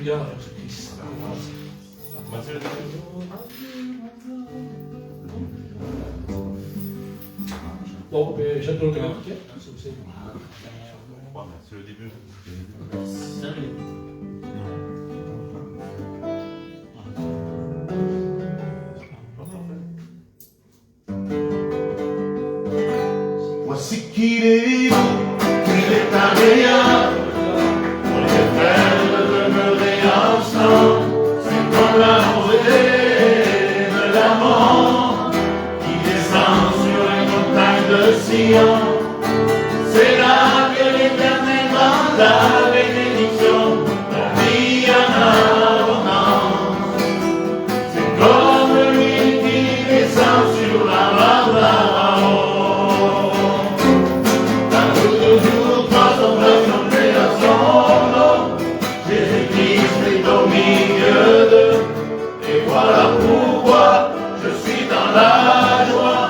Alléluia, Jésus-Christ. Bon, mais j'attends le canard. C'est le début. Voici qu'il est doux, qu'il est agréable, pour les frères de demeurer ensemble. C'est comme la rosée de l'amant qui descend sur les montagnes de Sion. C'est là que l'Éternel rend la bénédiction, la vie en abondance. C'est comme l'huile qui descend sur la barbe d'Aaron. Toujours transformation à son nom. Jésus-Christ est au milieu d'eux. Et voilà pourquoi je suis dans la joie.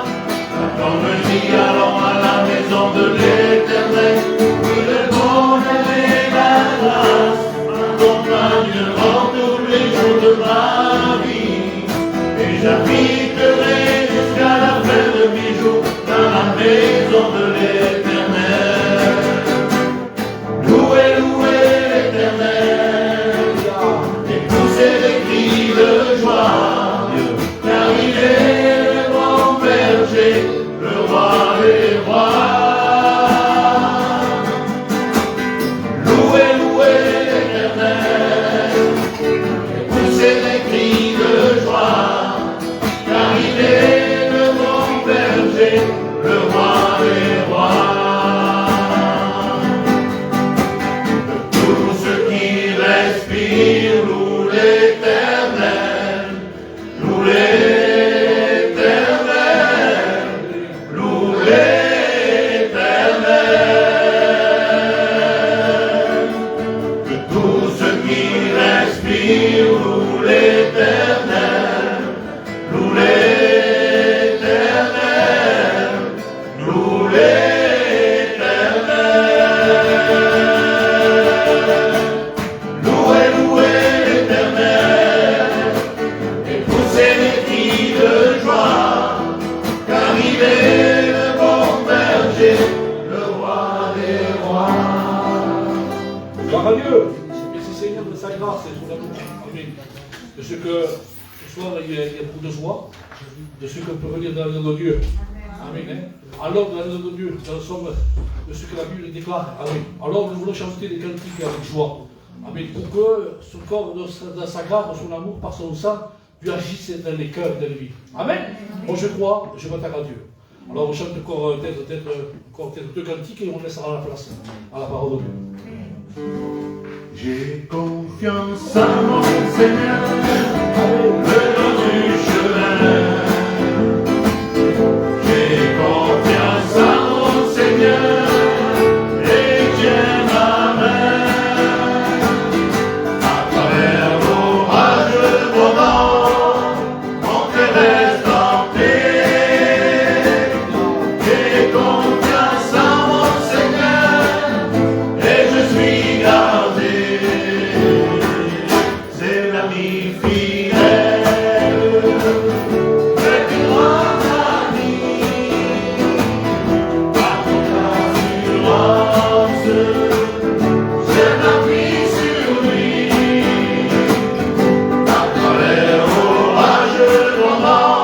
Quand on me dit allons à la maison de l'Éternel, où le bonheur et la grâce m'accompagneront tous les jours de ma vie. Et j'habiterai jusqu'à la fin de mes jours dans la maison de l'Éternel. Louez, louez l'Éternel, et poussez des cris de joie, car il est le bon berger, le roi des rois. Louez, louez l'Éternel, et poussez des cris de joie, car il est le bon berger, le roi des rois. Tous ceux qui respirent louent l'Éternel, louent l'Éternel, louent l'Éternel. Que tous ceux qui respirent louent l'Éternel, louent l'Éternel, louent l'Éternel. Louez, louez l'Éternel, et poussez des cris de joie, car il est le bon berger, le roi des rois. Gloire à Dieu. Merci Seigneur de sa grâce et de son amour. Amen. De ce que ce soir il y a beaucoup de joie, de ce que peut venir dans le nom de Dieu. Amen. Hein? Alors dans le nom de Dieu, dans le somme de ce que la Bible déclare. Amen. Alors nous voulons chanter des cantiques avec joie. Amen. Pour que son corps, dans sa grâce, son amour, par son sang, Dieu agisse dans les cœurs, dans les vies. Amen. Moi je crois, je m'attaque à Dieu. Alors on chante encore peut-être deux cantiques et on laissera la place à la parole de Dieu. J'ai confiance en mon Seigneur, le long du chemin. J'ai confiance en mon Seigneur, et tiens ma main. À travers l'orage, le beau vent, mon cœur reste en paix. J'ai confiance en mon Seigneur, et je suis gardé. C'est l'ami fidèle, le plus grand ami. Par toute assurance, je m'appuie sur lui. À travers l'orage, le moment,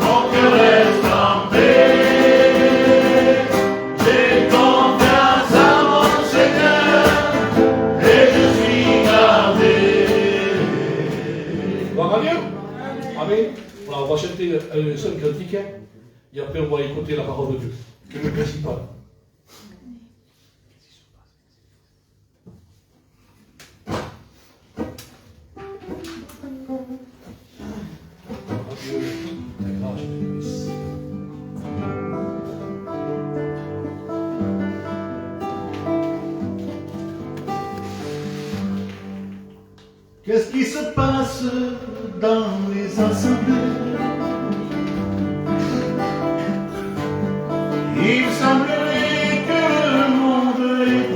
mon cœur reste en paix. J'ai confiance en mon Seigneur, et je suis gardé. Gloire à Dieu. Amen. Voilà, on va chanter un seul cantique et après on va écouter la parole de Dieu. Que le principal. Qu'est-ce qui se passe dans les assemblées? Il semblerait que le monde est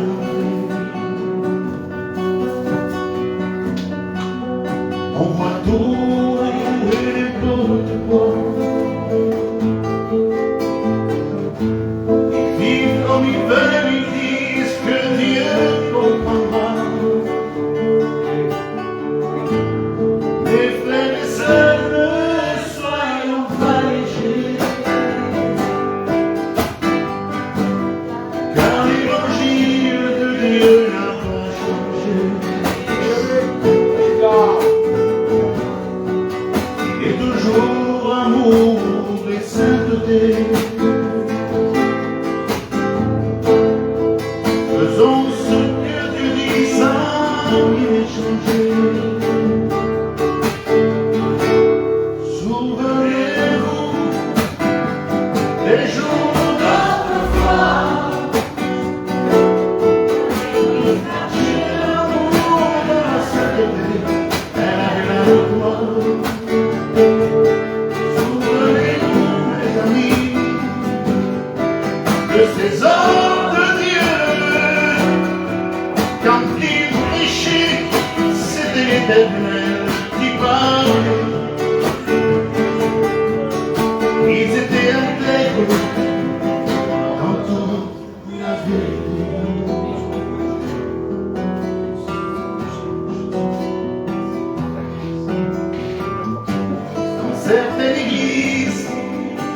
Ils vivent comme ils veulent, ils disent que Dieu comprendra. Mes frères et sœurs, ne soyons pas légers, car l'évangile de Dieu n'a pas changé. Il est toujours amour et sainteté. Faisons ce que Dieu dit sans rien changer. Souvenez-vous des jours d'autrefois. L'amour de la sainteté, elle avait la gloire. Souvenez-vous, mes amis, de ces hommes de Dieu. Quand ils prêchaient, c'était l'Éternel qui parlait. Ils étaient intègres dans toute la vérité. Dans certaines églises,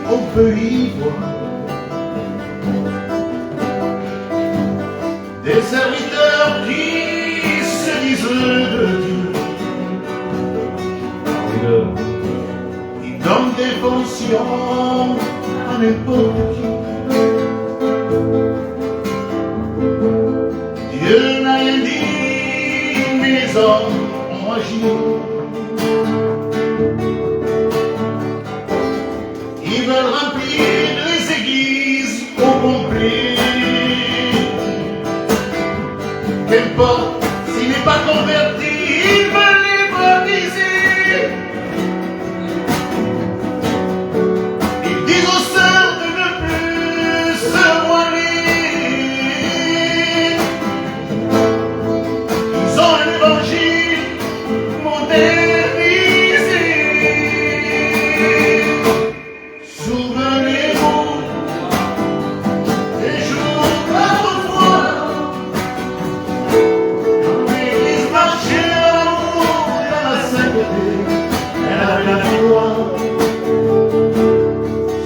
on peut y voir des serviteurs qui se disent de Dieu. Ils donnent des fonctions à n'importe qui. Dieu n'a rien dit, mais les hommes ont agi. Ils veulent remplir les églises au complet. Qu'importe s'il n'est pas converti, ils veulent les baptiser. Ils disent aux sœurs de ne plus se voiler. Ils ont un évangile modernisé. Souvenez-vous des jours d'autrefois. L'église marchait à l'amour et à la sainteté. Elle avait la gloire.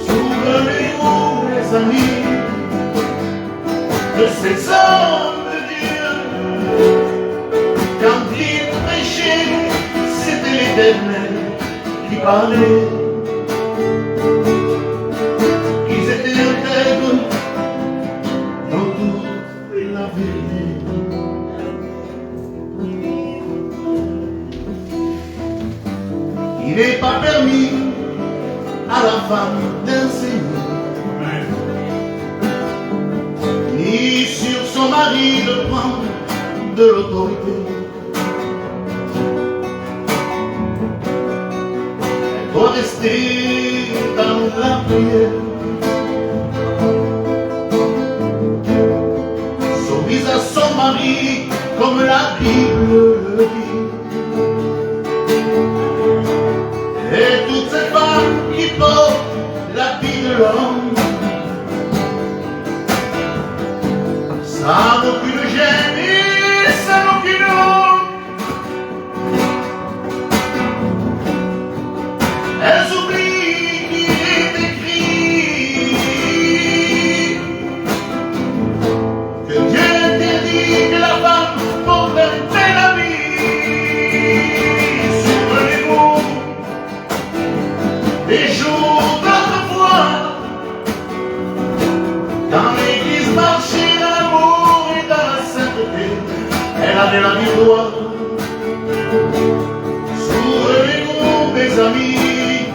Souvenez-vous, les amis, de ces hommes de Dieu. Quand ils prêchaient, c'était l'Éternel qui parlait. Ils étaient intègres dans toute la vérité. Il n'est pas permis à la femme d'enseigner, ni sur son mari de prendre de l'autorité. Elle doit rester dans la prière, soumise à son mari comme la Bible le dit. Et toutes ces femmes qui portent l'habit de l'homme, sans aucune gêne et sans aucune honte, elles oublient qu'il est écrit que Dieu interdit que la femme porte un tel habit. Souvenez-vous des jours d'autrefois, quand l'église marchait dans l'amour et dans la sainteté, elle avait la victoire. Souvenez-vous, mes amis,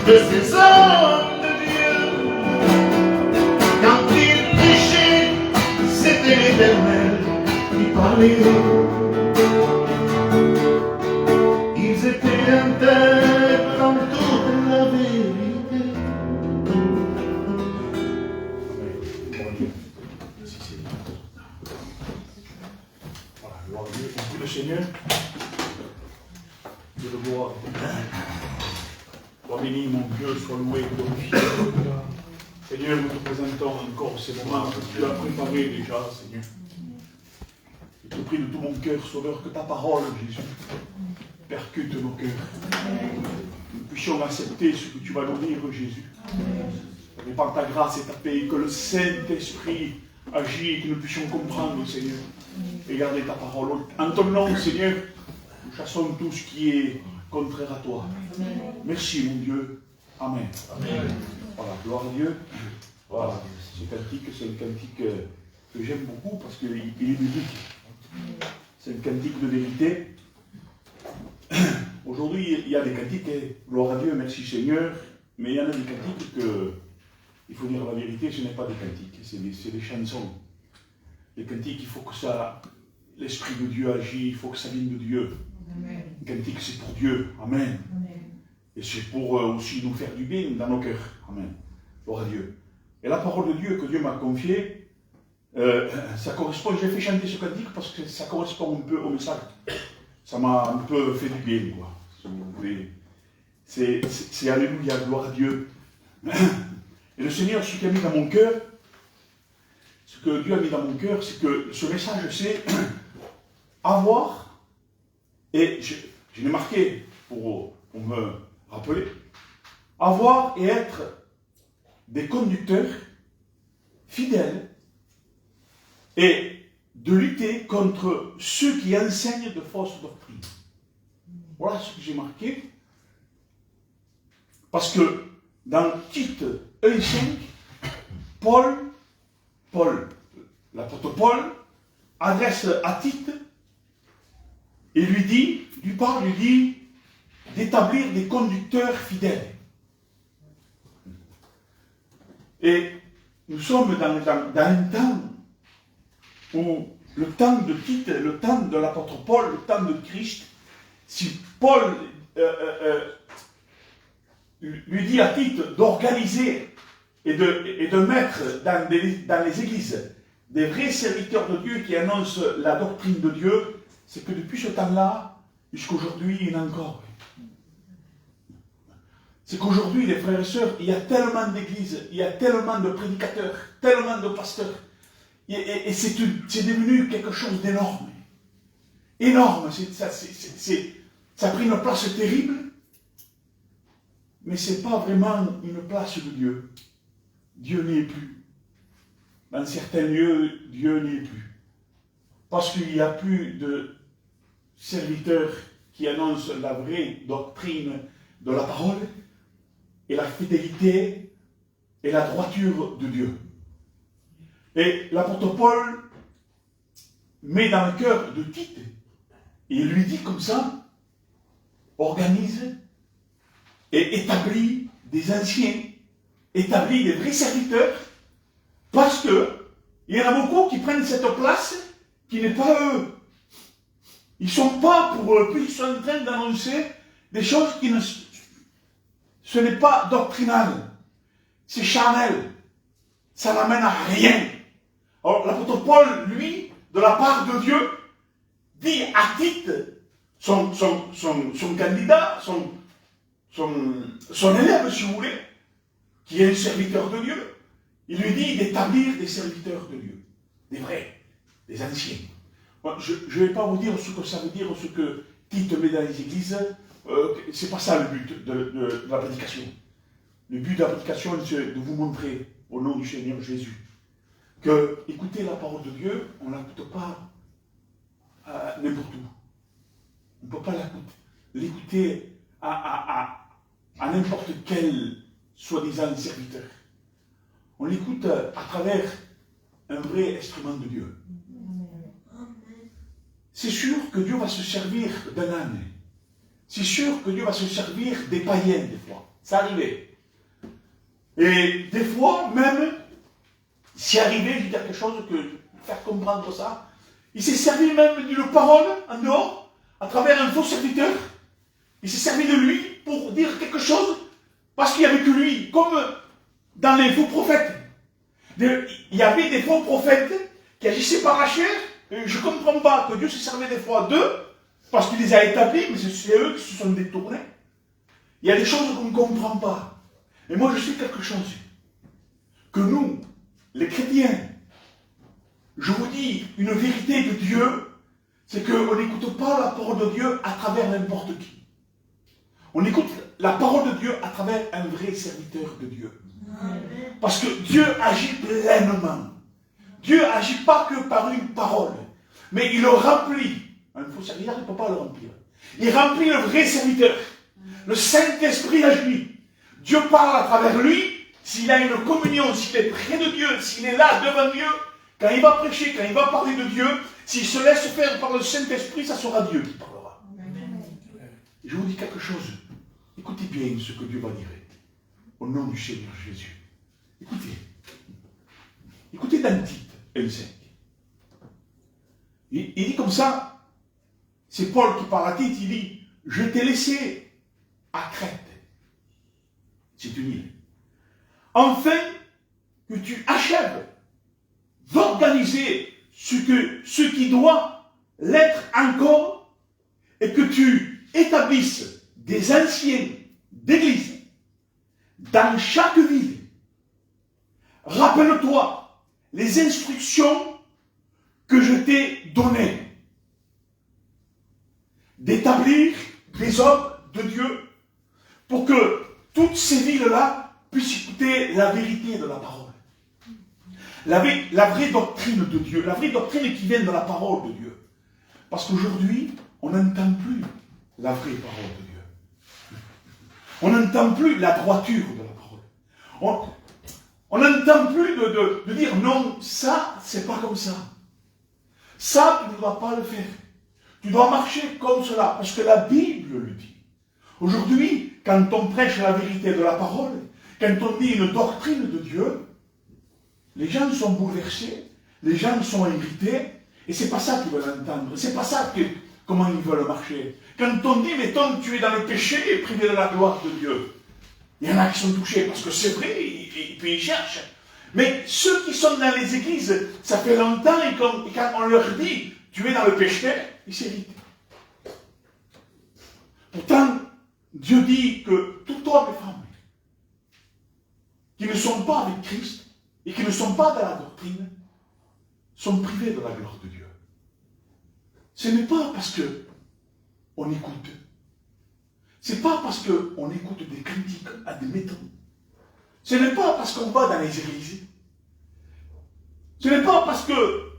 de ces hommes de Dieu. Quand ils prêchaient, c'était l'Éternel qui parlait. Ils étaient intègres dans toute la vérité. Voilà, gloire à Dieu. On prie le Seigneur de le voir. Sois béni, mon Dieu, sois loué, glorifié. Seigneur, nous te présentons encore ces moments que tu as préparés déjà, Seigneur. Je te prie de tout mon cœur, Sauveur, que ta parole, Jésus, percute nos cœurs. Que nous puissions accepter ce que tu vas nous dire, Jésus. Et par ta grâce et ta paix, que le Saint-Esprit agit, que nous puissions comprendre, Seigneur, et garder ta parole. En ton nom, Seigneur, nous chassons tout ce qui est contraire à toi. Merci, mon Dieu. Amen. Amen. Voilà, gloire à Dieu. Voilà, ce cantique, c'est un cantique que j'aime beaucoup parce qu'il est biblique. C'est un cantique de vérité. Aujourd'hui, il y a des cantiques, gloire à Dieu, merci Seigneur, mais il y en a des cantiques que, il faut dire la vérité, ce n'est pas des cantiques, c'est des chansons. Les cantiques, il faut que ça, l'Esprit de Dieu agit, il faut que ça vienne de Dieu. Amen. Les cantiques, c'est pour Dieu. Amen. Amen. Et c'est pour aussi nous faire du bien dans nos cœurs. Amen. Gloire à Dieu. Et la parole de Dieu que Dieu m'a confiée, ça correspond, j'ai fait chanter ce cantique parce que ça correspond un peu au message. Ça m'a un peu fait du bien, quoi, si vous voulez. C'est Alléluia, gloire à Dieu. Et le Seigneur, ce qu'il a mis dans mon cœur, ce que Dieu a mis dans mon cœur, c'est que ce message, c'est avoir, et je l'ai marqué pour me rappeler, avoir et être des conducteurs fidèles et de lutter contre ceux qui enseignent de fausses doctrines. Voilà ce que j'ai marqué. Parce que dans Tite 1,5, l'apôtre Paul, adresse à Tite et lui dit d'établir des conducteurs fidèles. Et nous sommes dans un temps où le temps de Tite, le temps de l'apôtre Paul, le temps de Christ, si Paul lui dit à Tite d'organiser et de mettre dans les églises des vrais serviteurs de Dieu qui annoncent la doctrine de Dieu, c'est que depuis ce temps-là, jusqu'à aujourd'hui, il y en a encore. C'est qu'aujourd'hui, les frères et sœurs, il y a tellement d'églises, il y a tellement de prédicateurs, tellement de pasteurs, et c'est devenu quelque chose d'énorme. Énorme, ça a pris une place terrible, mais ce n'est pas vraiment une place de Dieu. Dieu n'y est plus. Dans certains lieux, Dieu n'y est plus. Parce qu'il n'y a plus de serviteurs qui annoncent la vraie doctrine de la parole et la fidélité et la droiture de Dieu. Et l'apôtre Paul met dans le cœur de Tite, et il lui dit comme ça, organise et établit des anciens, établit des vrais serviteurs, parce que il y en a beaucoup qui prennent cette place qui n'est pas eux. Ils ne sont pas pour eux, puis ils sont en train d'annoncer des choses qui ne... Ce n'est pas doctrinal, c'est charnel, ça n'amène à rien. Alors l'apôtre Paul, lui, de la part de Dieu, dit à Tite, son candidat, son élève, si vous voulez, qui est un serviteur de Dieu, il lui dit d'établir des serviteurs de Dieu, des vrais, des anciens. Bon, je ne vais pas vous dire ce que ça veut dire, ce que Tite met dans les églises, c'est pas ça le but de la prédication. Le but de la prédication, c'est de vous montrer, au nom du Seigneur Jésus, que écouter la parole de Dieu, on ne l'écoute pas n'importe où. On ne peut pas l'écouter à n'importe quel soi-disant serviteur. On l'écoute à travers un vrai instrument de Dieu. C'est sûr que Dieu va se servir d'un âne. C'est sûr que Dieu va se servir des païens des fois. Ça arrivait. Et des fois, même, c'est arrivé, je dis quelque chose que faire comprendre ça, il s'est servi même d'une parole en dehors, à travers un faux serviteur. Il s'est servi de lui pour dire quelque chose, parce qu'il n'y avait que lui, comme dans les faux prophètes. Il y avait des faux prophètes qui agissaient par la chair, et je ne comprends pas que Dieu se servait des fois d'eux, parce qu'il les a établis, mais c'est eux qui se sont détournés. Il y a des choses qu'on ne comprend pas. Et moi, je sais quelque chose. Que nous, les chrétiens, je vous dis, une vérité de Dieu, c'est qu'on n'écoute pas la parole de Dieu à travers n'importe qui. On écoute la parole de Dieu à travers un vrai serviteur de Dieu. Parce que Dieu agit pleinement. Dieu agit pas que par une parole, mais il le remplit. Un faux serviteur ne peut pas le remplir. Il remplit le vrai serviteur. Le Saint-Esprit agit. Dieu parle à travers lui. S'il a une communion, s'il est près de Dieu, s'il est là devant Dieu, quand il va prêcher, quand il va parler de Dieu, s'il se laisse faire par le Saint-Esprit, ça sera Dieu qui parlera. Et je vous dis quelque chose. Écoutez bien ce que Dieu va dire. Au nom du Seigneur Jésus. Écoutez. Écoutez dans Tite 1,5. Il dit comme ça, c'est Paul qui parle à Tite, il dit, je t'ai laissé à Crète. C'est une île. Enfin, que tu achèves d'organiser ce qui doit l'être encore et que tu établisses des anciens d'église dans chaque ville. Rappelle-toi les instructions que je t'ai données d'établir des hommes de Dieu pour que toutes ces villes-là puissent écouter la vérité de la parole. La vraie doctrine de Dieu, la vraie doctrine qui vient de la parole de Dieu. Parce qu'aujourd'hui, on n'entend plus la vraie parole de Dieu. On n'entend plus la droiture de la parole. On n'entend plus de dire non, ça, c'est pas comme ça. Ça, tu ne dois pas le faire. Tu dois marcher comme cela, parce que la Bible le dit. Aujourd'hui, quand on prêche la vérité de la parole, quand on dit une doctrine de Dieu, les gens sont bouleversés, les gens sont irrités, et c'est pas ça qu'ils veulent entendre, c'est pas ça comment ils veulent marcher. Quand on dit, mettons, tu es dans le péché et privé de la gloire de Dieu, il y en a qui sont touchés, parce que c'est vrai, et puis ils cherchent. Mais ceux qui sont dans les églises, ça fait longtemps, et quand on leur dit, tu es dans le péché, ils s'irritent. Pourtant, Dieu dit que tout homme et femme qui ne sont pas avec Christ et qui ne sont pas dans la doctrine sont privés de la gloire de Dieu. Ce n'est pas parce que on écoute. Ce n'est pas parce qu'on écoute des critiques à des méthodes. Ce n'est pas parce qu'on va dans les églises. Ce n'est pas parce que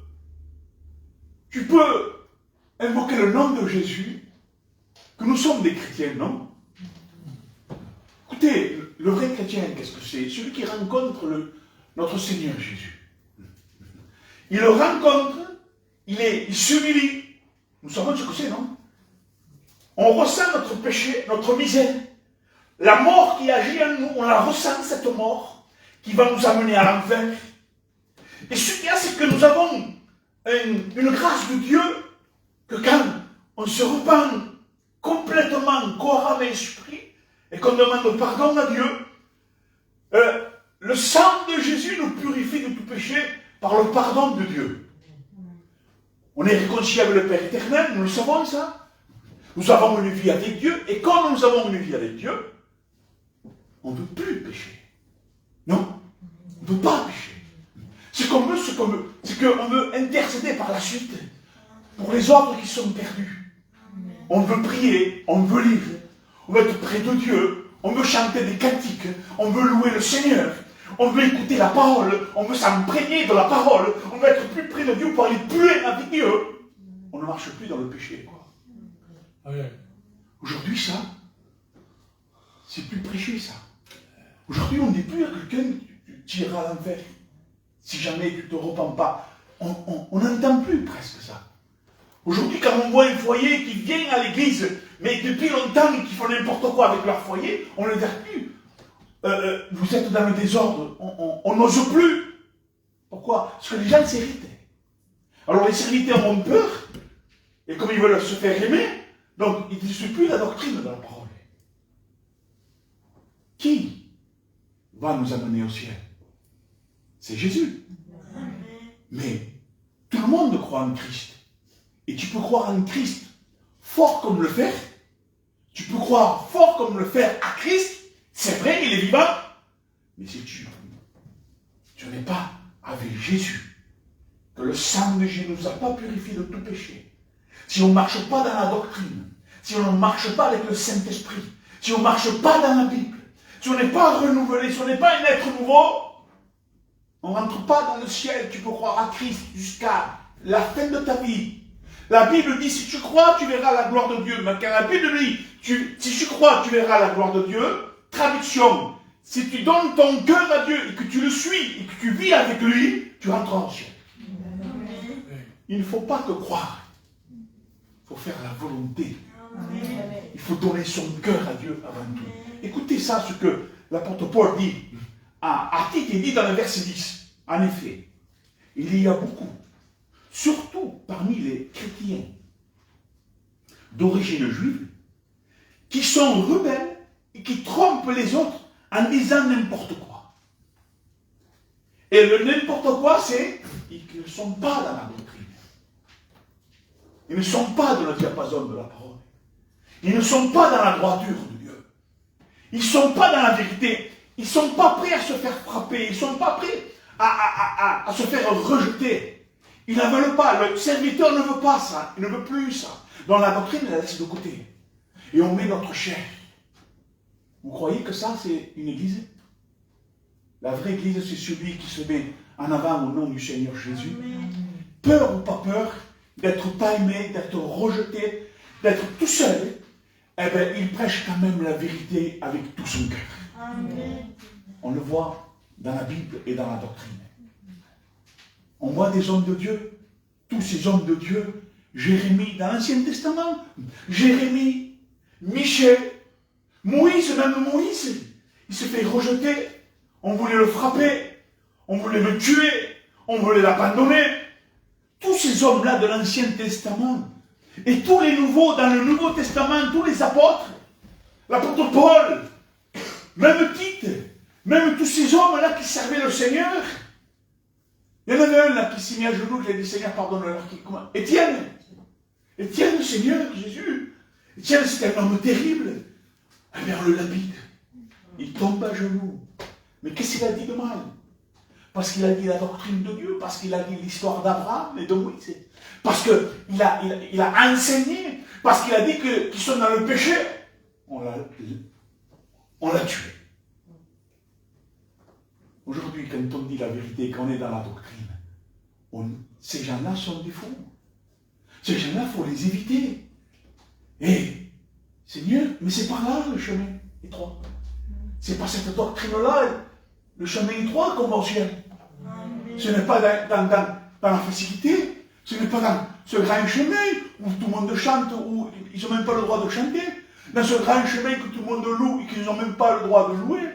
tu peux invoquer le nom de Jésus que nous sommes des chrétiens, non? Écoutez, le vrai chrétien, qu'est-ce que c'est? Celui qui rencontre notre Seigneur Jésus. Il le rencontre, il s'humilie. Nous savons ce que c'est, non? On ressent notre péché, notre misère. La mort qui agit en nous, on la ressent, cette mort, qui va nous amener à l'enfer. Et ce qu'il y a, c'est que nous avons une grâce de Dieu, que quand on se repent complètement, corps, âme et esprit, et qu'on demande pardon à Dieu, le sang de Jésus nous purifie de tout péché par le pardon de Dieu. On est réconcilié avec le Père éternel, nous le savons ça. Nous avons une vie avec Dieu, et quand nous avons une vie avec Dieu, on ne veut plus pécher. Non, on ne veut pas pécher. Ce qu'on veut, c'est qu'on veut intercéder par la suite pour les autres qui sont perdus. On veut prier, on veut lire, on veut être près de Dieu, on veut chanter des cantiques, on veut louer le Seigneur, on veut écouter la parole, on veut s'imprégner de la parole, on veut être plus près de Dieu pour aller plus loin avec Dieu. On ne marche plus dans le péché, quoi. Aujourd'hui, ça, c'est plus prêché, ça. Aujourd'hui, on ne dit plus à quelqu'un, tu iras à l'enfer. Si jamais tu ne te repens pas. On n'entend plus presque ça. Aujourd'hui, quand on voit un foyer qui vient à l'église, mais depuis longtemps, qui font n'importe quoi avec leur foyer, on ne le dit plus. Vous êtes dans le désordre, on n'ose plus. Pourquoi? Parce que les gens s'irritent. Alors les serviteurs ont peur, et comme ils veulent se faire aimer, donc ils ne disent plus la doctrine de la parole. Qui va nous amener au ciel? C'est Jésus. Mais tout le monde croit en Christ. Et tu peux croire en Christ fort comme le fer. Tu peux croire fort comme le faire à Christ, c'est vrai, il est vivant, mais si tu n'es pas avec Jésus, que le sang de Jésus ne nous a pas purifié de tout péché, si on ne marche pas dans la doctrine, si on ne marche pas avec le Saint-Esprit, si on ne marche pas dans la Bible, si on n'est pas renouvelé, si on n'est pas un être nouveau, on ne rentre pas dans le ciel. Tu peux croire à Christ jusqu'à la fin de ta vie. La Bible dit, si tu crois, tu verras la gloire de Dieu. Mais quand la Bible dit, si tu crois, tu verras la gloire de Dieu, traduction, si tu donnes ton cœur à Dieu et que tu le suis et que tu vis avec lui, tu rentres au ciel. Il ne faut pas que croire. Il faut faire la volonté. Il faut donner son cœur à Dieu avant tout. Écoutez ça, ce que l'apôtre Paul dit à Tite, il dit dans le verset 10. En effet, il y a beaucoup, surtout parmi les chrétiens d'origine juive, qui sont rebelles et qui trompent les autres en disant n'importe quoi. Et le n'importe quoi, c'est qu'ils ne sont pas dans la doctrine. Ils ne sont pas dans le diapason de la parole. Ils ne sont pas dans la droiture de Dieu. Ils ne sont pas dans la vérité. Ils ne sont pas prêts à se faire frapper. Ils ne sont pas prêts à se faire rejeter. Ils ne veulent pas. Le serviteur ne veut pas ça. Il ne veut plus ça. Dans la doctrine, il la laisse de côté. Et on met notre chair. Vous croyez que ça, c'est une église? La vraie église, c'est celui qui se met en avant au nom du Seigneur Jésus. Peur ou pas peur d'être pas aimé, d'être rejeté, d'être tout seul, eh bien, il prêche quand même la vérité avec tout son cœur. Amen. On le voit dans la Bible et dans la doctrine. On voit des hommes de Dieu, tous ces hommes de Dieu, Jérémie dans l'Ancien Testament, Jérémie, Michel, Moïse, même Moïse, il se fait rejeter, on voulait le frapper, on voulait le tuer, on voulait l'abandonner. Tous ces hommes-là de l'Ancien Testament, et tous les nouveaux, dans le Nouveau Testament, tous les apôtres, l'apôtre Paul, même Tite, même tous ces hommes-là qui servaient le Seigneur. Il y en avait un là qui s'est mis à genoux, qui a dit Seigneur, pardonne-leur. Étienne, Seigneur, Jésus. Étienne, c'était un homme terrible. Eh bien, on le lapide. Il tombe à genoux. Mais qu'est-ce qu'il a dit de mal? Parce qu'il a dit la doctrine de Dieu, parce qu'il a dit l'histoire d'Abraham et de Moïse. Parce qu'il a enseigné, parce qu'il a dit qu'ils sont dans le péché. On l'a tué. Aujourd'hui, quand on dit la vérité, quand on est dans la doctrine, ces gens-là sont des fous. Ces gens-là, il faut les éviter. Et, Seigneur, mais c'est par là le chemin étroit. C'est pas cette doctrine-là, le chemin étroit qu'on va au ciel. Ce n'est pas dans la facilité, ce n'est pas dans ce grand chemin où tout le monde chante, où ils n'ont même pas le droit de chanter, dans ce grand chemin que tout le monde loue et qu'ils n'ont même pas le droit de louer,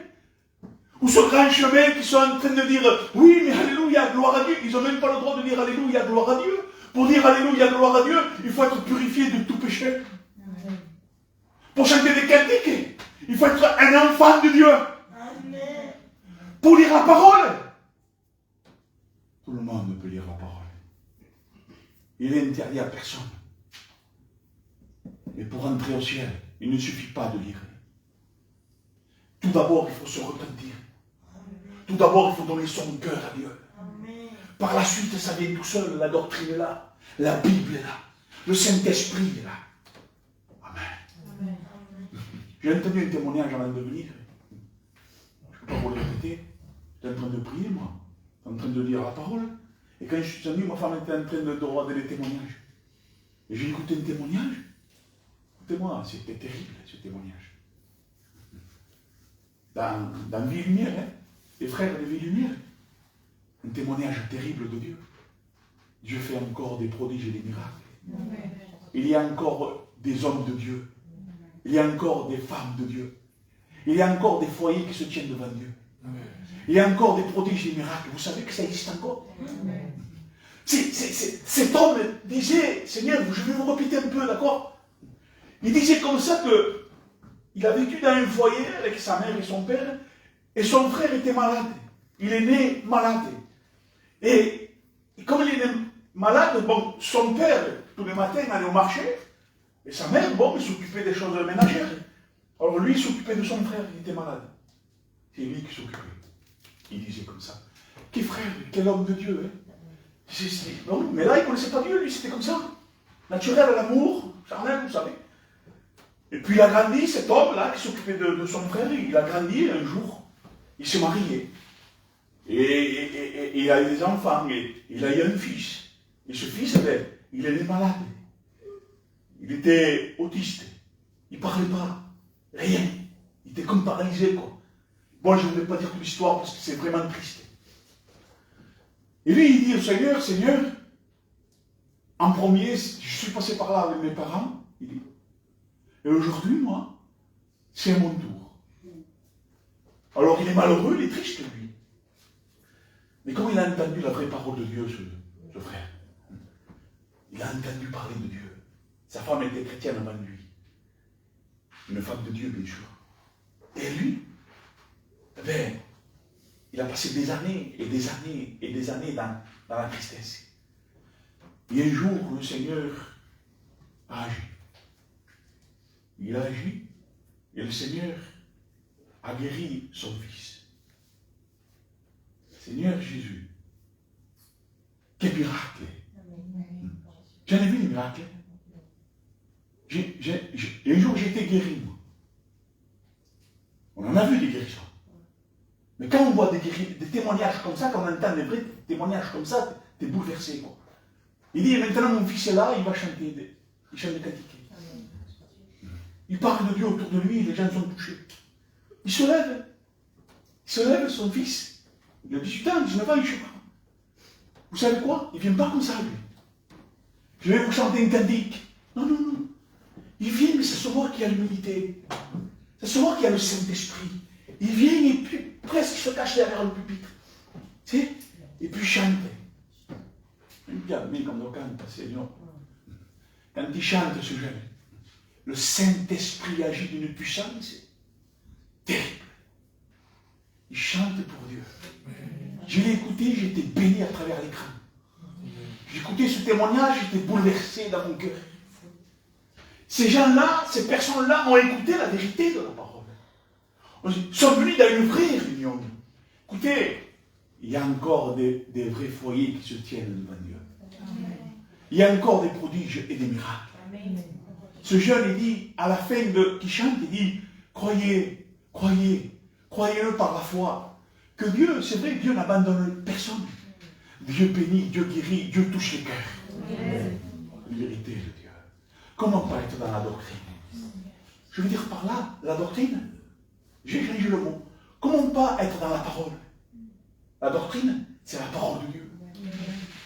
ou ce grand chemin qui sont en train de dire oui, mais alléluia, gloire à Dieu, ils n'ont même pas le droit de dire alléluia, gloire à Dieu. Pour dire alléluia, gloire à Dieu, il faut être purifié de tout péché. Pour chanter des cantiques, il faut être un enfant de Dieu. Pour lire la parole, tout le monde peut lire la parole. Il est interdit à personne. Et pour entrer au ciel, il ne suffit pas de lire. Tout d'abord, il faut se repentir. Tout d'abord, il faut donner son cœur à Dieu. Par la suite, ça vient tout seul, la doctrine est là, la Bible est là, le Saint-Esprit est là. Amen. J'ai entendu un témoignage avant de venir. Je ne peux pas vous le répéter. J'étais en train de prier, moi. En train de lire la parole. Et quand je suis venu, ma femme était en train de regarder les témoignages. Et j'ai écouté un témoignage. Écoutez-moi, c'était terrible, ce témoignage. Dans Vie Lumière, hein, les frères de Vie Lumière. Un témoignage terrible de Dieu. Dieu fait encore des prodiges et des miracles. Il y a encore des hommes de Dieu. Il y a encore des femmes de Dieu. Il y a encore des foyers qui se tiennent devant Dieu. Il y a encore des prodiges et des miracles. Vous savez que ça existe encore. Cet homme disait, Seigneur, je vais vous répéter un peu, d'accord? Il disait comme ça que il a vécu dans un foyer avec sa mère et son père, et son frère était malade. Il est né malade. Et comme il est né malade, bon, son père, tous les matins, allait au marché, Et sa mère, bon, il s'occupait des choses ménagères. Alors lui, il s'occupait de son frère, il était malade. C'est lui qui s'occupait. Il disait comme ça. Quel frère, quel homme de Dieu, hein. Non, mais là, il ne connaissait pas Dieu, lui, c'était comme ça. Naturel à l'amour, charnel, vous savez. Et puis il a grandi, cet homme-là, qui s'occupait de son frère, il a grandi un jour. Il s'est marié. Et il a eu des enfants, et il a eu un fils. Et ce fils, il est né malade. Il était autiste. Il ne parlait pas. Rien. Il était comme paralysé, quoi. Bon, je ne vais pas dire toute l'histoire parce que c'est vraiment triste. Et lui, il dit au Seigneur, Seigneur, en premier, je suis passé par là avec mes parents, il dit, et aujourd'hui, moi, c'est à mon tour. Alors il est malheureux, il est triste, lui. Mais comme il a entendu la vraie parole de Dieu, ce frère, il a entendu parler de Dieu. Sa femme était chrétienne avant lui. Une femme de Dieu, bien sûr. Et lui, eh bien, il a passé des années et des années et des années dans la tristesse. Et un jour, le Seigneur a agi. Il a agi et le Seigneur a guéri son fils. Seigneur Jésus, quel miracle! J'en ai vu des miracles. Et un jour, j'ai été guéri, moi. On en a vu des guérisons. Mais quand on voit des témoignages comme ça, quand on entend des vrais témoignages comme ça, t'es bouleversé, quoi. Il dit, maintenant mon fils est là, il va chanter, il chante des cantiques. Il parle de Dieu autour de lui, les gens sont touchés. Il se lève, son fils. Il a 18 ans, 19 ans, je ne sais pas. Vous savez quoi? Il ne vient pas comme ça, lui. Je vais vous chanter un cantique. Non. Il vient, mais ça se voit qu'il y a l'humilité. Ça se voit qu'il y a le Saint-Esprit. Il vient et puis presque se cache derrière le pupitre. Tu sais? Et puis il chante. Regarde, comme on cante, Seigneur. Quand il chante, ce jeune, le Saint-Esprit agit d'une puissance terrible. Il chante pour Dieu. Je l'ai écouté, j'étais béni à travers l'écran. J'écoutais ce témoignage, j'étais bouleversé dans mon cœur. Ces gens-là, ces personnes-là ont écouté la vérité de la parole. Ils sont venus dans une vraie réunion. Écoutez, il y a encore des vrais foyers qui se tiennent devant Dieu. Il y a encore des prodiges et des miracles. Ce jeune, il dit, à la fin qui chante, il dit, croyez-le par la foi, que Dieu, c'est vrai, Dieu n'abandonne personne. Dieu bénit, Dieu guérit, Dieu touche les cœurs. La vérité de Dieu. Comment pas être dans la doctrine? Je veux dire par là, la doctrine, j'ai changé le mot. Comment pas être dans la parole? La doctrine, c'est la parole de Dieu.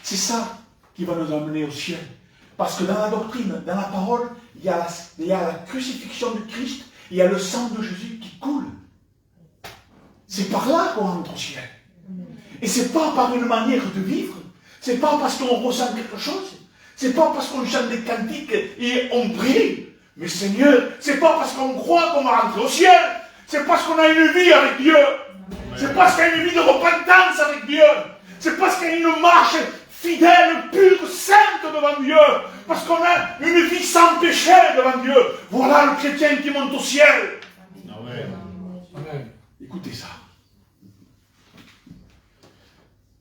C'est ça qui va nous amener au ciel. Parce que dans la doctrine, dans la parole, il y a la crucifixion de Christ, il y a le sang de Jésus qui coule. C'est par là qu'on entre au ciel. Et c'est pas par une manière de vivre, c'est pas parce qu'on ressent quelque chose, c'est pas parce qu'on chante des cantiques et on prie, mais Seigneur, c'est pas parce qu'on croit qu'on va rentrer au ciel, c'est parce qu'on a une vie avec Dieu, c'est parce qu'il y a une vie de repentance avec Dieu, c'est parce qu'il y a une marche fidèle, pure, sainte devant Dieu, parce qu'on a une vie sans péché devant Dieu. Voilà le chrétien qui monte au ciel. Amen. Écoutez ça.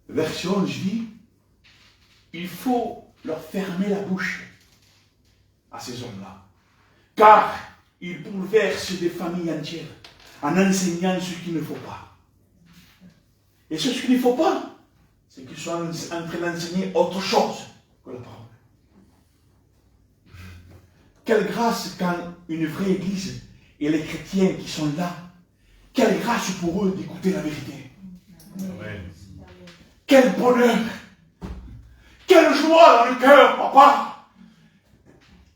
Verset 11 dit, il faut leur fermer la bouche à ces hommes-là, car ils bouleversent des familles entières en enseignant ce qu'il ne faut pas. Et ce qu'il ne faut pas, c'est qu'ils soient en train d'enseigner autre chose que la parole. Quelle grâce quand une vraie église et les chrétiens qui sont là, quelle grâce pour eux d'écouter la vérité. Amen. Quel bonheur, quelle joie dans le cœur, papa.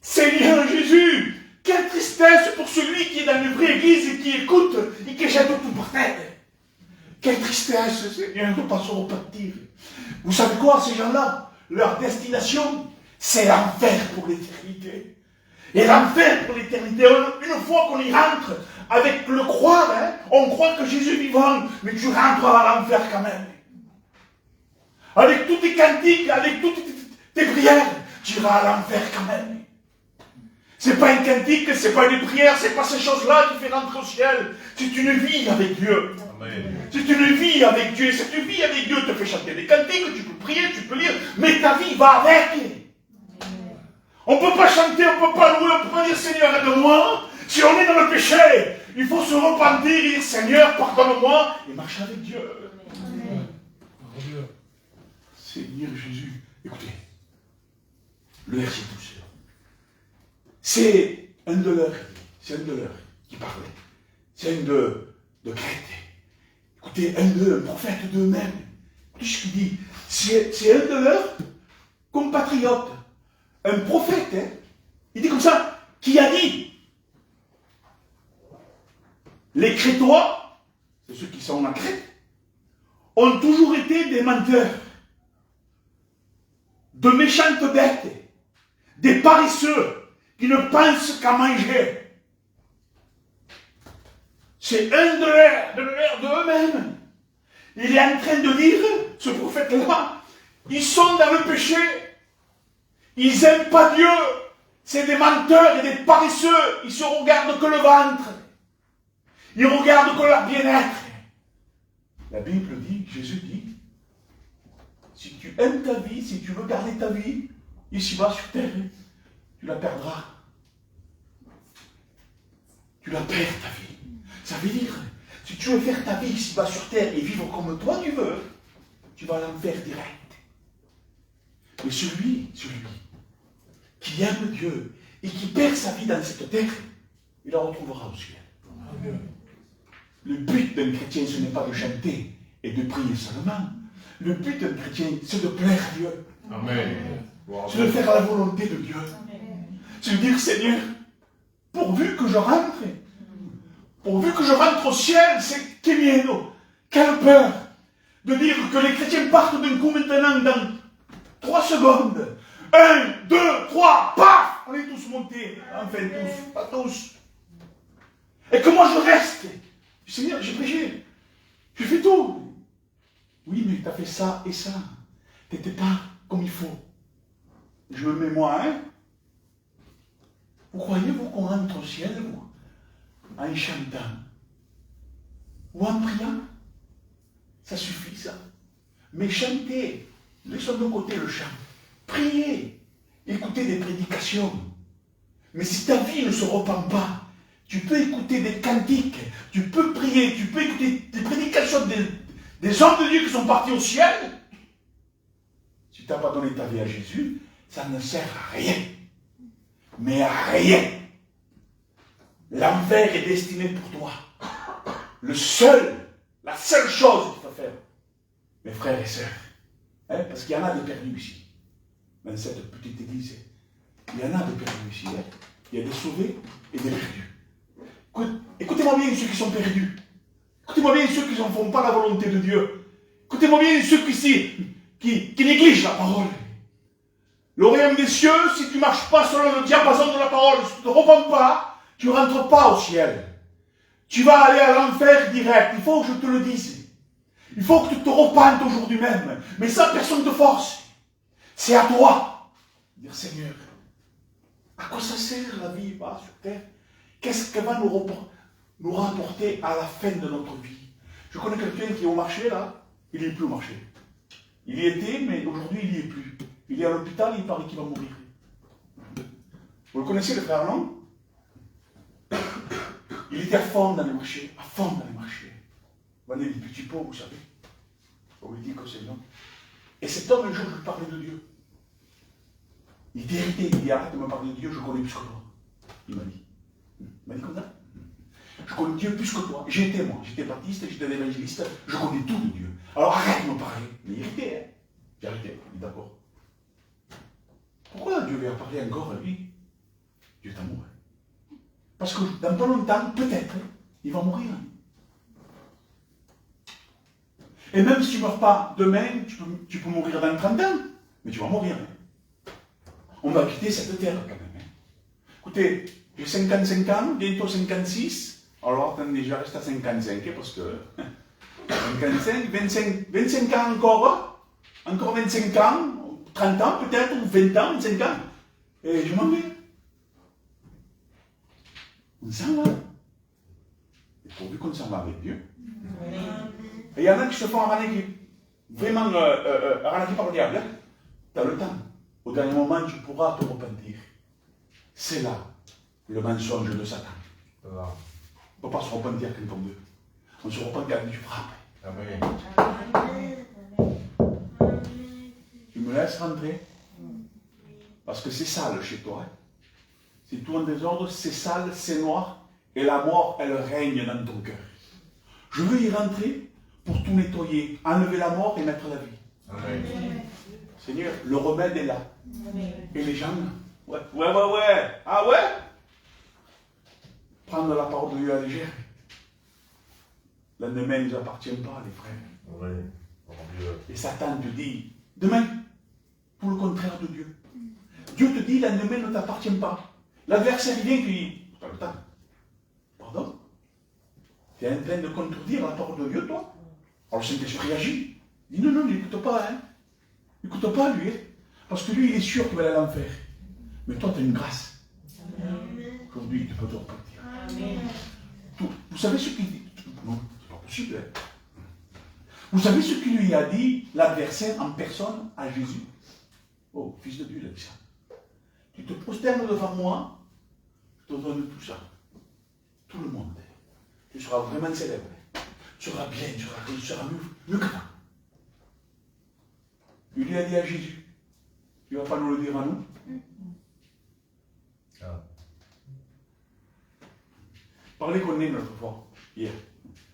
Seigneur Jésus, quelle tristesse pour celui qui est dans une vraie église et qui écoute et qui jette tout par terre. Quelle tristesse, Seigneur, de ne pas se repentir. Vous savez quoi, ces gens-là, leur destination, c'est l'enfer pour l'éternité. Et l'enfer pour l'éternité, une fois qu'on y rentre, avec le croire, on croit que Jésus est vivant, mais tu rentreras à l'enfer quand même. Avec tous tes cantiques, avec toutes tes prières, tu iras à l'enfer quand même. C'est pas un cantique, c'est pas une prière, c'est pas ces choses-là qui fait rentrer au ciel. C'est une vie avec Dieu. Amen. C'est une vie avec Dieu. Cette vie avec Dieu te fait chanter des cantiques, tu peux prier, tu peux lire, mais ta vie va avec. On ne peut pas chanter, on ne peut pas louer, on ne peut pas dire Seigneur aide-moi. Si on est dans le péché, il faut se repentir et dire Seigneur pardonne-moi et marcher avec Dieu. Seigneur Jésus, écoutez, le verset 12. C'est un de leurs qui parlait. C'est un de Crète. Écoutez, un prophète d'eux-mêmes. Écoutez ce qu'il dit. C'est un de leurs compatriotes. Un prophète, hein. Il dit comme ça, qui a dit les Crétois, c'est ceux qui sont en Crète, ont toujours été des menteurs, de méchantes bêtes, des paresseux, qui ne pensent qu'à manger. C'est un de eux-mêmes. Il est en train de dire, ce prophète-là, ils sont dans le péché, ils n'aiment pas Dieu, c'est des menteurs et des paresseux, ils se regardent que le ventre, ils regardent que leur bien-être. La Bible dit, Jésus dit, si tu aimes ta vie, si tu veux garder ta vie, ici-bas sur terre, tu la perdras. Tu la perds ta vie. Ça veut dire, si tu veux faire ta vie ici-bas sur terre et vivre comme toi tu veux, tu vas à l'enfer direct. Mais celui qui aime Dieu et qui perd sa vie dans cette terre, il la retrouvera au ciel. Amen. Le but d'un chrétien, ce n'est pas de chanter et de prier seulement. Le but d'un chrétien, c'est de plaire à Dieu. Amen. C'est de faire la volonté de Dieu. C'est de dire, Seigneur, pourvu que je rentre au ciel, c'est Kémieno. Quelle peur de dire que les chrétiens partent d'un coup maintenant dans 3 secondes. 1, 2, 3, paf! On est tous montés. Enfin tous, pas tous. Et que moi je reste. Seigneur, j'ai prêché. J'ai fait tout. Oui, mais tu as fait ça et ça. Tu n'étais pas comme il faut. Je me mets moi, hein? Vous croyez-vous qu'on rentre au ciel, vous, en chantant ou en priant? Ça suffit, ça. Mais chanter, laissons de côté le chant. Priez, écoutez des prédications. Mais si ta vie ne se repent pas, tu peux écouter des cantiques, tu peux prier, tu peux écouter des prédications des hommes de Dieu qui sont partis au ciel. Si tu n'as pas donné ta vie à Jésus, ça ne sert à rien. Mais à rien. L'enfer est destiné pour toi. La seule chose qu'il faut faire, mes frères et sœurs, hein, parce qu'il y en a des perdus ici, dans cette petite église, il y en a des perdus ici, hein. Il y a des sauvés et des perdus. Écoutez-moi bien ceux qui sont perdus. Écoutez-moi bien ceux qui ne font pas la volonté de Dieu. Écoutez-moi bien ceux qui négligent la parole. Le royaume des cieux, si tu ne marches pas selon le diapason de la parole, si tu ne te repens pas, tu ne rentres pas au ciel. Tu vas aller à l'enfer direct. Il faut que je te le dise. Il faut que tu te repentes aujourd'hui même. Mais ça, personne ne te force. C'est à toi. Dire Seigneur, à quoi ça sert la vie bas sur terre? Qu'est-ce qu'elle va nous rapporter à la fin de notre vie? Je connais quelqu'un qui est au marché là, il n'est plus au marché. Il y était, mais aujourd'hui il n'y est plus. Il est à l'hôpital, il paraît qu'il va mourir. Vous le connaissez le frère, non? Il était à fond dans les marchés, à fond dans les marchés. Vous voyez des petits pots, vous savez. On lui dit que c'est non. Et cet homme, un jour, je lui parlais de Dieu. Il était irrité, il dit arrête de me parler de Dieu, je connais plus que toi. Il m'a dit. Il m'a dit comme ça. Je connais Dieu plus que toi. J'étais baptiste, j'étais un évangéliste, je connais tout de Dieu. Alors arrête de me parler. Mais il irrité, hein. J'ai arrêté, il dit d'accord. Pourquoi Dieu lui a parlé encore à lui? Dieu est amoureux. Parce que dans pas longtemps, peut-être, il va mourir. Et même si tu ne meurs pas demain, tu peux mourir dans 30 ans, mais tu vas mourir. On va quitter cette terre quand même. Écoutez, j'ai 55 ans, bientôt 56. Alors attendez, je reste à 55 parce que 55, 25 ans encore 25 ans, 30 ans peut-être, ou 20 ans, 25 ans. Et je m'en vais. On s'en va. Et pourvu qu'on s'en va avec Dieu. Et il y en a qui se font arnaquer. Vraiment arnaquer par le diable. Tu as le temps. Au dernier moment, tu pourras te repentir. C'est là le mensonge de Satan. On ne peut pas se repentir quand on veut. On se repent quand tu frappes. Amen. Tu me laisses rentrer? Parce que c'est sale chez toi. Hein? C'est tout en désordre, c'est sale, c'est noir. Et la mort, elle règne dans ton cœur. Je veux y rentrer pour tout nettoyer, enlever la mort et mettre la vie. Amen. Seigneur, le remède est là. Et les gens, ouais. Ah ouais? Prendre la parole de Dieu à légère. L'endemain ne nous appartient pas, les frères. Oui. Mon Dieu. Et Satan te dit, demain, pour le contraire de Dieu. Dieu te dit, l'endemain ne t'appartient pas. L'adversaire vient et dit, t'as le temps. Pardon? Tu es en train de contredire la parole de Dieu, toi? Alors le Saint-Esprit réagit. Il dit, non, n'écoute pas, hein. N'écoute pas lui, hein. Parce que lui, il est sûr qu'il va aller à l'enfer. Mais toi, tu as une grâce. Aujourd'hui, tu peux te repentir. Vous savez ce qu'il dit? Non, c'est pas possible. Hein. Vous savez ce qu'il lui a dit, l'adversaire en personne à Jésus? Oh, fils de Dieu, il a dit ça. Tu te prosternes devant moi, je te donne tout ça. Tout le monde. Tu seras vraiment célèbre. Tu seras bien, tu seras mieux que moi. Il lui a dit à Jésus, tu ne vas pas nous le dire à nous? Ah. Parlez qu'on est notre fois, hier.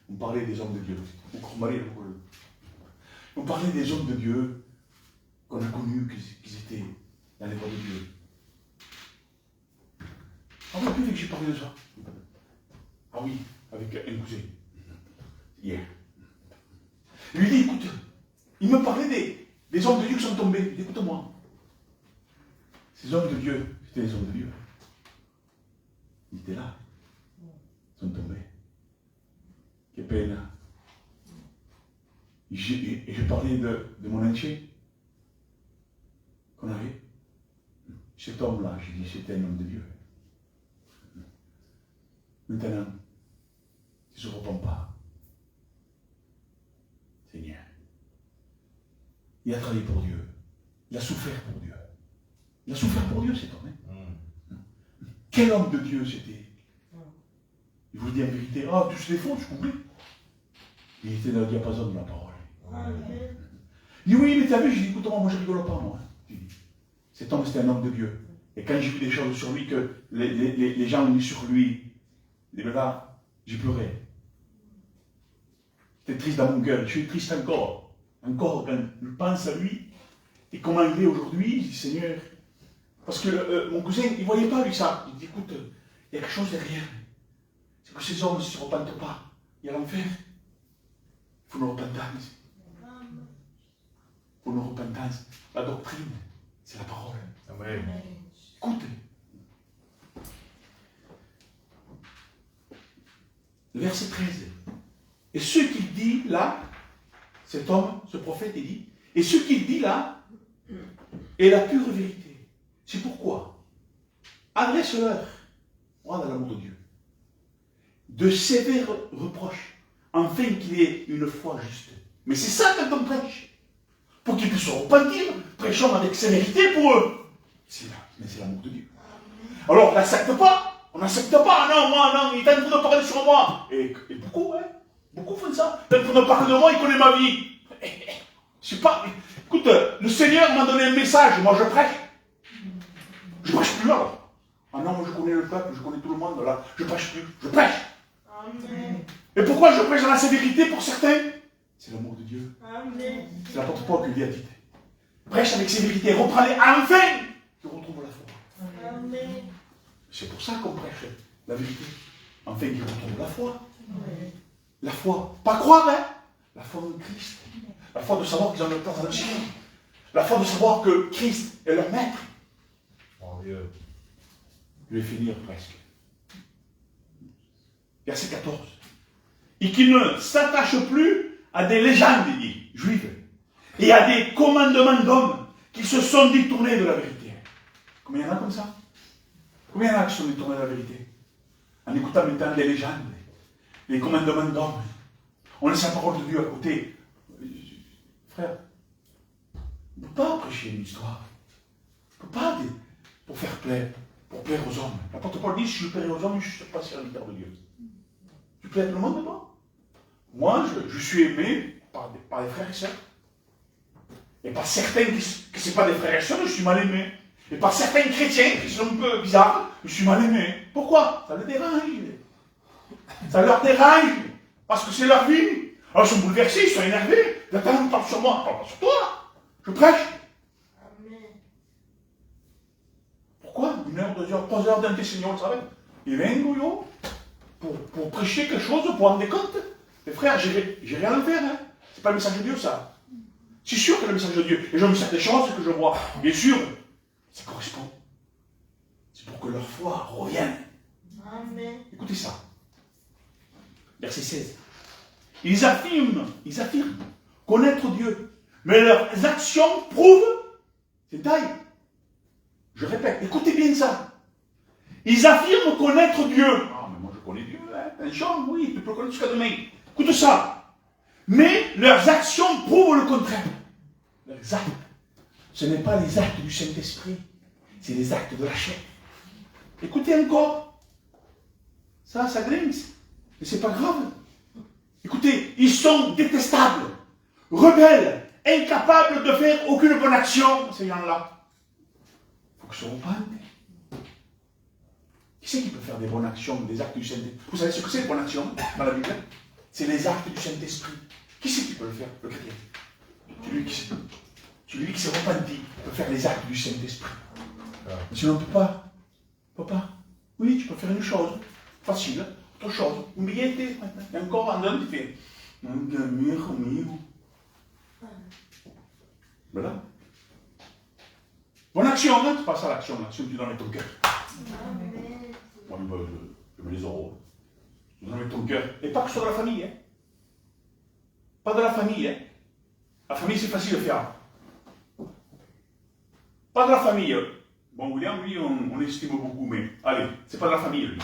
On parlait des hommes de Dieu. On parlait des hommes de Dieu qu'on a connus, qu'ils étaient dans les voies de Dieu. Ah oui, depuis que j'ai parlé de ça. Ah oui, avec un cousin. Hier. Il lui dit, écoute, il me parlait des hommes de Dieu qui sont tombés. Il dit, écoute-moi. Ces hommes de Dieu, c'était les hommes de Dieu. Ils étaient là. Ils sont tombés. Quelle peine. Et je parlais de mon ancien qu'on avait. Cet homme-là, j'ai dit, c'était un homme de Dieu. Maintenant, il ne se repent pas. Seigneur. Il a travaillé pour Dieu. Il a souffert pour Dieu. Il a souffert pour Dieu, cet homme. Hein? Quel homme de Dieu c'était? Il vous dit en vérité, ah, tu se défonces, je comprends. Il était dans le diapason de la parole. Il dit, oui, mais tu as vu, j'ai dit, écoute-moi, moi je rigole pas, moi. Cet homme, c'était un homme de Dieu. Et quand j'ai vu des choses sur lui, que les gens ont mis sur lui, et là, j'ai pleuré. J'étais triste dans mon cœur, je suis triste encore. Encore quand je pense à lui, et comment il est aujourd'hui, je dis, Seigneur, parce que mon cousin, il ne voyait pas lui ça. Il dit, écoute, il y a quelque chose derrière. C'est que ces hommes ne se repentent pas. Il y a l'enfer. Il faut une repentance. Il faut une repentance. La doctrine, c'est la parole. Amen. Écoute. Le verset 13. Et ce qu'il dit là, cet homme, ce prophète, il dit, et ce qu'il dit là est la pure vérité. C'est pourquoi adresse-leur, dans l'amour de Dieu, de sévères reproches, afin qu'il ait une foi juste. Mais c'est ça quand on prêche. Pour qu'ils puissent se repentir, prêchons avec sévérité pour eux. C'est là, mais c'est l'amour de Dieu. Alors on n'accepte pas. On n'accepte pas, non, moi, non, il est en train de parler sur moi. Et beaucoup, hein, beaucoup font ça. Il est en train de parler de moi, il connaît ma vie. Je sais pas, écoute, le Seigneur m'a donné un message, moi je prêche. Je prêche plus là. Ah non, moi je connais le peuple, je connais tout le monde, là, je prêche plus, je prêche. Amen. Et pourquoi je prêche dans la sévérité pour certains? C'est l'amour de Dieu. Amen. C'est l'apôtre Paul qui lui a dit. Prêche avec sévérité, reprends-les, enfin, tu retrouves la foi. Amen. C'est pour ça qu'on prêche la vérité. Enfin, qu'ils retrouvent la foi. Oui. La foi. Pas croire, hein? La foi en Christ. La foi de savoir qu'ils ont leur place dans le ciel. La foi de savoir que Christ est leur maître. Mon Dieu. Je vais finir presque. Verset 14. Et qu'ils ne s'attachent plus à des légendes juives et à des commandements d'hommes qui se sont détournés de la vérité. Combien il y en a comme ça? Combien il y en a qui sont détournés de la vérité? en écoutant maintenant les légendes, les commandements d'hommes. On laisse la parole de Dieu à côté. Frère, on ne peut pas prêcher une histoire. On ne peut pas pour faire plaire, pour plaire aux hommes. L'apôtre Paul dit, si je plairais aux hommes, je ne suis pas serviteur de Dieu. Tu plais à tout le monde, toi? Moi, je suis aimé par des frères et sœurs. Et par certains que ce n'est pas des frères et sœurs, je suis mal aimé. Et par certains chrétiens qui sont un peu bizarres, je suis mal aimé. Pourquoi? Ça les dérange. Ça leur dérange. Parce que c'est leur vie. Alors ils sont bouleversés, ils sont énervés. Attends, parle sur moi, parle pas sur toi. Je prêche. Pourquoi? 1 heure, 2 heures, 3 heures d'un Seigneur, ça va. Il vient, yo, pour prêcher quelque chose, pour rendre des comptes. Mais frère, j'ai rien à faire. Hein. C'est pas le message de Dieu, ça. C'est sûr que le message de Dieu. Et je me sers des choses que je vois. Bien sûr, ça correspond. C'est pour que leur foi revienne. Amen. Écoutez ça. Verset 16. Ils affirment connaître Dieu. Mais leurs actions prouvent, c'est taille. Je répète, écoutez bien ça. Ils affirment connaître Dieu. Ah, mais moi je connais Dieu, hein. Un champ, oui, tu peux le connaître jusqu'à demain. Écoute ça. Mais leurs actions prouvent le contraire. Leurs actes, ce n'est pas les actes du Saint-Esprit, c'est les actes de la chair. Écoutez encore. Ça grince. Mais c'est pas grave. Écoutez, ils sont détestables, rebelles, incapables de faire aucune bonne action, ces gens-là. Il faut que se repentent. Qui c'est qui peut faire des bonnes actions, des actes du Saint-Esprit? Vous savez ce que c'est les bonnes actions dans la Bible? C'est les actes du Saint-Esprit. Qui c'est qui peut le faire? Le chrétien. Celui qui s'est repenti peut faire les actes du Saint-Esprit. Sinon on ne peut pas. Papa, oui, tu peux faire une chose. Facile. Autre chose. Un billet, et encore en un, tu fais. Voilà. Bonne action, hein? Tu passes à l'action, l'action que tu donnes avec ton cœur. Moi, je mets les euros. Tu donnes avec ton cœur. Et pas que sur la famille, hein? Pas de la famille, hein? La famille, c'est facile de faire. Pas de la famille. Bon, William, lui, on l'estime beaucoup, mais allez, c'est pas de la famille, lui.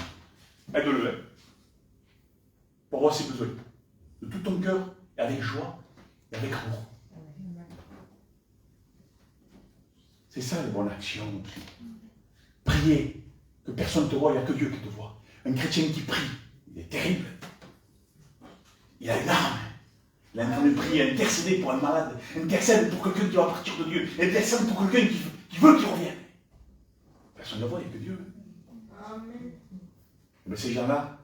Aide-le, hein? Pour voir ses besoins. De tout ton cœur, et avec joie, et avec amour. C'est ça les bonnes actions. Prier, que personne ne te voit, il n'y a que Dieu qui te voit. Un chrétien qui prie, il est terrible. Il a une âme. Il est en train de prier, intercéder pour un malade, intercède pour quelqu'un qui va partir de Dieu, intercède pour quelqu'un qui veut qu'il revienne. Personne ne le voit, il n'y a que Dieu. Amen. Mais ces gens-là,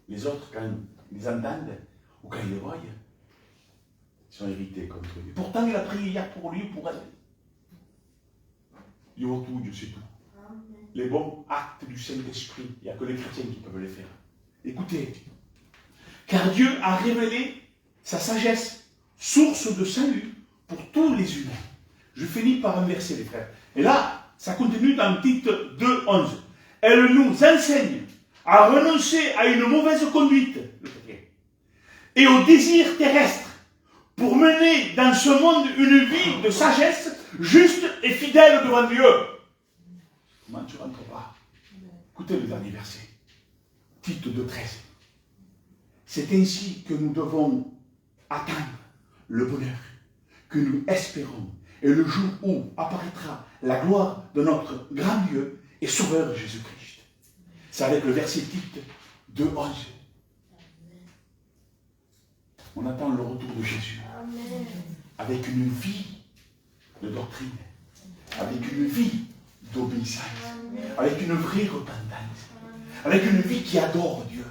les autres, quand ils les entendent, ou quand ils les voient, ils sont irrités contre Dieu. Pourtant, il a prié hier pour lui ou pour elle. Dieu voit tout, Dieu sait tout. Amen. Les bons actes du Saint-Esprit, il n'y a que les chrétiens qui peuvent les faire. Écoutez, car Dieu a révélé sa sagesse, source de salut pour tous les humains. Je finis par un verset, les frères. Et là, ça continue dans Tite 2:11. Elle nous enseigne à renoncer à une mauvaise conduite, le chrétien, et au désir terrestre, pour mener dans ce monde une vie de sagesse, juste et fidèle devant Dieu. Comment tu ne rentres pas? Écoutez le dernier verset. Tite 2:13. C'est ainsi que nous devons atteindre le bonheur que nous espérons et le jour où apparaîtra la gloire de notre grand Dieu et Sauveur Jésus-Christ. C'est avec le verset Tite 2:11. On attend le retour de Jésus. Amen. Avec une vie de doctrine, avec une vie d'obéissance, avec une vraie repentance, avec une vie qui adore Dieu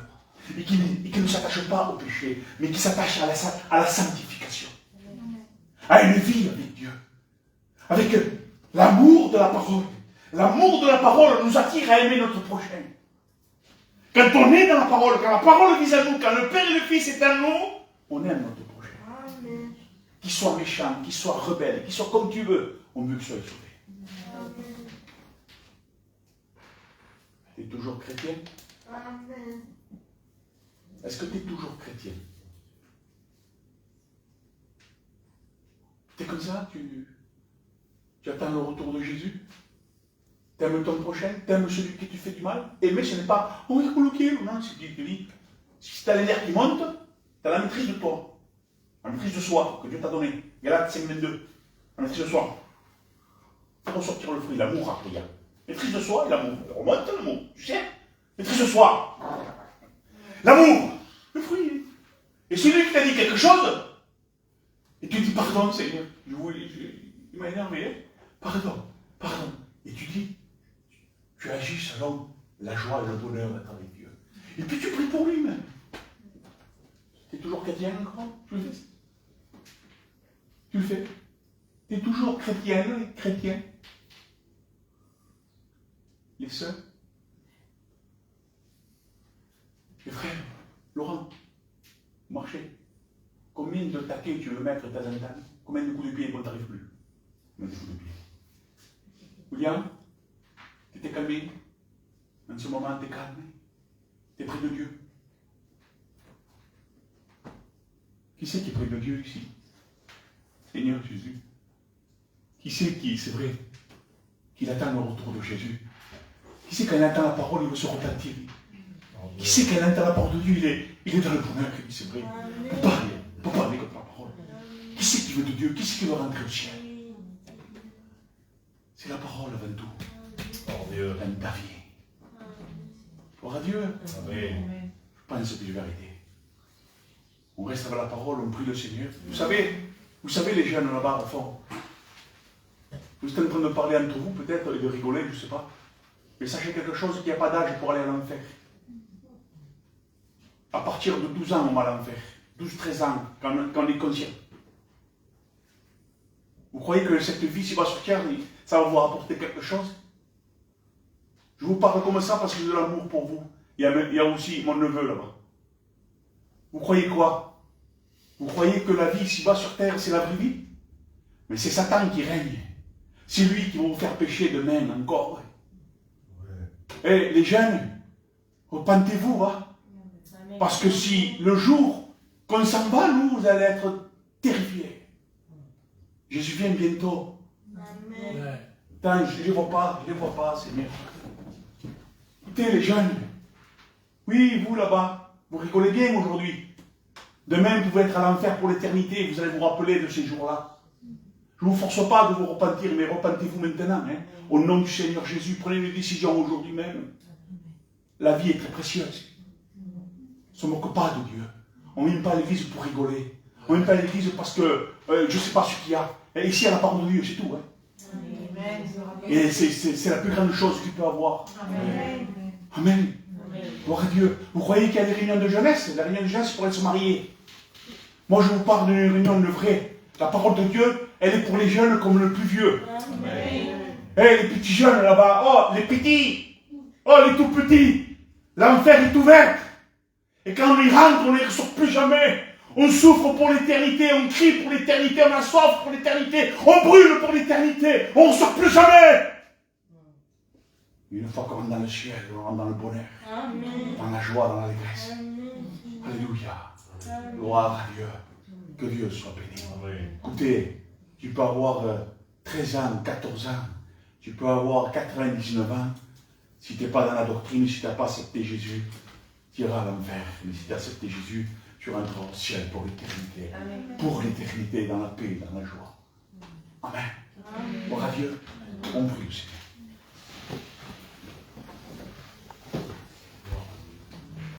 et qui ne s'attache pas au péché, mais qui s'attache à la sanctification, à une vie avec Dieu, avec l'amour de la parole. L'amour de la parole nous attire à aimer notre prochain. Quand on est dans la parole, quand la parole vise à nous, quand le Père et le Fils est en nous, on aime notre prochain. Amen. Qu'il soit méchant, qu'il soit rebelle, qu'il soit comme tu veux, on veut qu'il soit sauvé. Tu es toujours chrétien? Amen. Est-ce que tu es toujours chrétien? Tu es comme ça? Tu attends le retour de Jésus? T'aimes ton prochain, t'aimes celui qui te fait du mal. Aimer, ce n'est pas, on est coloqué, non, c'est ce qu'il dit. Si tu as les nerfs qui montent, tu as la maîtrise de toi. La maîtrise de soi que Dieu t'a donné. Galates 5:22. La maîtrise de soi. Faut ressortir le fruit, l'amour après. Maîtrise de soi et l'amour. Remonte l'amour, tu sais. Maîtrise de soi. L'amour, le fruit. Et celui qui t'a dit quelque chose, et tu dis pardon, Seigneur, il m'a énervé, hein? Pardon. Et tu dis, tu agis selon la joie et le bonheur d'être avec Dieu. Et puis tu pries pour lui-même. Tu es toujours chrétien encore? Tu le fais? Tu le fais? Tu es toujours chrétienne, chrétien? Les sœurs? Les frères? Laurent? Marchez. Combien de taquets tu veux mettre de temps en temps? Combien de coups de pied quand tu n'arrives plus? Combien de coups de pied? William? Tu t'es calmé? En ce moment, tu es calme? Tu es près de Dieu? Qui c'est qui est près de Dieu ici? Seigneur Jésus. Qui c'est qui, c'est vrai, qu'il attend le retour de Jésus? Qui c'est quand il entend la parole, il veut se repentir? Qui c'est quand il entend la parole de Dieu, il est dans le bonheur, c'est vrai. Il ne peut pas aller contre la parole. Qui c'est qui veut de Dieu? Qui c'est qui veut rentrer au ciel? C'est la parole avant tout. Par Dieu. Dans ta vie. Gloire à Dieu. Amen. Je pense que je vais arrêter. On reste avec la parole, on prie le Seigneur. Vous savez les jeunes là-bas au fond. Vous êtes en train de parler entre vous peut-être et de rigoler, je ne sais pas. Mais sachez quelque chose, qu'il n'y a pas d'âge pour aller à l'enfer. À partir de 12 ans, on va à l'enfer. 12-13 ans, quand on est conscient. Vous croyez que cette vie, si va sur terre, ça va vous apporter quelque chose? Je vous parle comme ça parce que j'ai de l'amour pour vous. Il y a aussi mon neveu là-bas. Vous croyez quoi? Vous croyez que la vie ici-bas sur terre, c'est la vraie vie? Mais c'est Satan qui règne. C'est lui qui va vous faire pécher demain encore. Et les jeunes, repentez-vous, hein? Parce que si le jour qu'on s'en va, nous, vous allez être terrifiés. Jésus vient bientôt. Amen. Attends, je ne les vois pas, Seigneur. Écoutez, les jeunes, oui, vous là-bas, vous rigolez bien aujourd'hui. Demain, vous pouvez être à l'enfer pour l'éternité, vous allez vous rappeler de ces jours-là. Je ne vous force pas de vous repentir, mais repentez-vous maintenant. Hein. Au nom du Seigneur Jésus, prenez les décisions aujourd'hui même. La vie est très précieuse. On ne se moque pas de Dieu. On ne vient pas à l'église pour rigoler. On ne vient pas à l'église parce que je ne sais pas ce qu'il y a. Et ici, il y a la parole de Dieu, c'est tout. Hein. Et c'est la plus grande chose qu'il peut avoir. Amen. Amen. Gloire à Dieu. Vous croyez qu'il y a des réunions de jeunesse? La réunion de jeunesse pour aller se marier. Moi, je vous parle d'une réunion de vrai. La parole de Dieu, elle est pour les jeunes comme le plus vieux. Les petits jeunes là-bas. Oh, les petits. Oh, les tout petits. L'enfer est ouvert. Et quand on y rentre, on ne ressort plus jamais. On souffre pour l'éternité, on crie pour l'éternité, on a soif pour l'éternité, on brûle pour l'éternité, on ne ressort plus jamais. Une fois qu'on rentre dans le ciel, on rentre dans le bonheur, dans la joie, dans l'allégresse. Alléluia. Gloire à Dieu. Que Dieu soit béni. Écoutez, tu peux avoir 13 ans, 14 ans, tu peux avoir 99 ans. Si tu n'es pas dans la doctrine, si tu n'as pas accepté Jésus, tu iras à l'enfer. Mais si tu as accepté Jésus, tu rentreras au ciel pour l'éternité. Pour l'éternité, dans la paix, dans la joie. Amen. Gloire à Dieu. On prie le Seigneur.